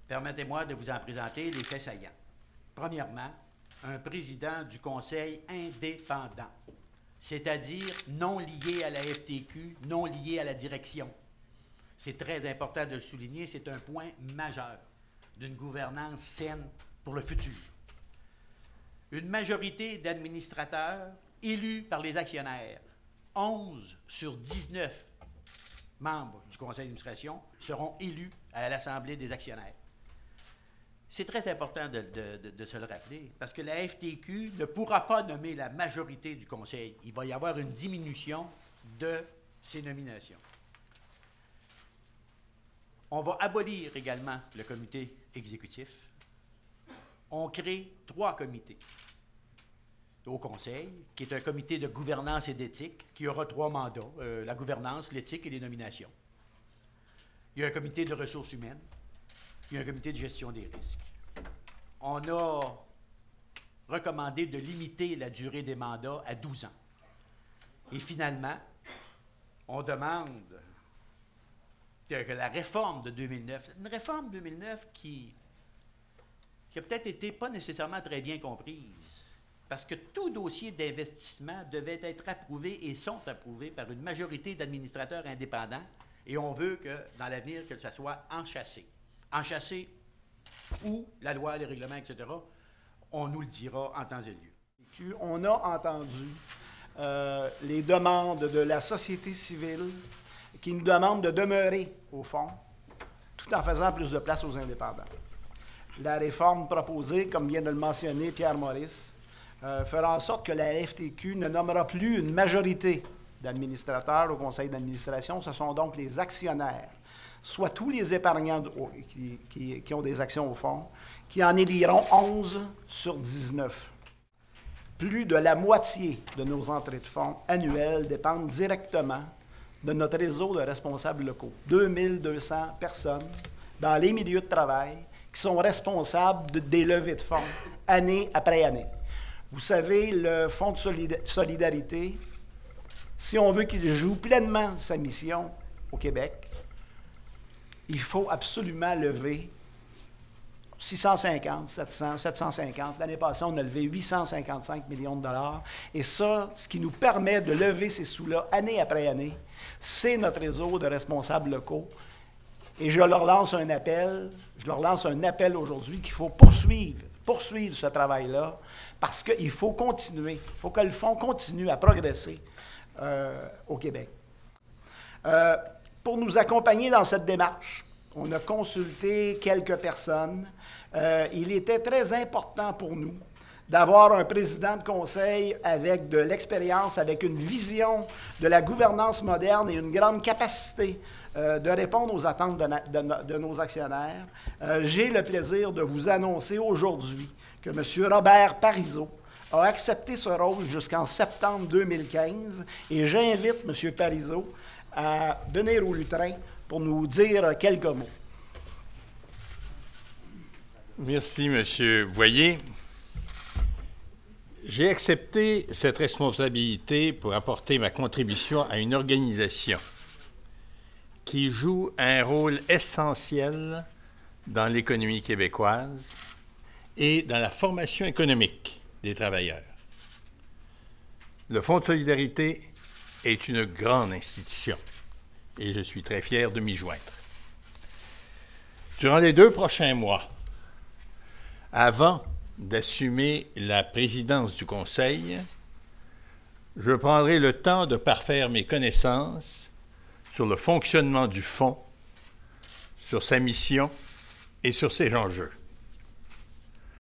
Permettez-moi de vous en présenter les faits saillants. Premièrement, un président du Conseil indépendant, c'est-à-dire non lié à la FTQ, non lié à la direction. C'est très important de le souligner, c'est un point majeur d'une gouvernance saine pour le futur. Une majorité d'administrateurs élus par les actionnaires, 11 sur 19 membres du conseil d'administration seront élus à l'Assemblée des actionnaires. C'est très important de se le rappeler, parce que la FTQ ne pourra pas nommer la majorité du conseil. Il va y avoir une diminution de ces nominations. On va abolir également le comité exécutif. On crée 3 comités au conseil, qui est un comité de gouvernance et d'éthique, qui aura 3 mandats, la gouvernance, l'éthique et les nominations. Il y a un comité de ressources humaines, il y a un comité de gestion des risques. On a recommandé de limiter la durée des mandats à 12 ans. Et finalement, on demande que la réforme de 2009, une réforme 2009 qui a peut-être été pas nécessairement très bien comprise, parce que tout dossier d'investissement devait être approuvé et sont approuvés par une majorité d'administrateurs indépendants, et on veut que, dans l'avenir, que ça soit enchâssé. Enchâssé ou la loi, les règlements, etc., on nous le dira en temps et lieu. On a entendu les demandes de la société civile qui nous demandent de demeurer au fond, tout en faisant plus de place aux indépendants. La réforme proposée, comme vient de le mentionner Pierre Maurice, fera en sorte que la FTQ ne nommera plus une majorité d'administrateurs au conseil d'administration. Ce sont donc les actionnaires, soit tous les épargnants qui ont des actions au fonds, qui en éliront 11 sur 19. Plus de la moitié de nos entrées de fonds annuelles dépendent directement de notre réseau de responsables locaux. 2200 personnes dans les milieux de travail qui sont responsables des levées de fonds année après année. Vous savez, le Fonds de solidarité, si on veut qu'il joue pleinement sa mission au Québec, il faut absolument lever 650, 700, 750. L'année passée, on a levé 855 millions de dollars. Et ça, ce qui nous permet de lever ces sous-là année après année, c'est notre réseau de responsables locaux. Et je leur lance un appel aujourd'hui qu'il faut poursuivre ce travail-là, parce qu'il faut continuer, il faut que le fonds continue à progresser au Québec. Pour nous accompagner dans cette démarche, on a consulté quelques personnes. Il était très important pour nous d'avoir un président de conseil avec de l'expérience, avec une vision de la gouvernance moderne et une grande capacité de répondre aux attentes de nos actionnaires. J'ai le plaisir de vous annoncer aujourd'hui que M. Robert Parizeau a accepté ce rôle jusqu'en septembre 2015 et j'invite M. Parizeau à venir au lutrin pour nous dire quelques mots. Merci, M. Boyer. J'ai accepté cette responsabilité pour apporter ma contribution à une organisation qui joue un rôle essentiel dans l'économie québécoise et dans la formation économique des travailleurs. Le Fonds de solidarité est une grande institution et je suis très fier de m'y joindre. Durant les 2 prochains mois, avant d'assumer la présidence du Conseil, je prendrai le temps de parfaire mes connaissances sur le fonctionnement du Fonds, sur sa mission et sur ses enjeux.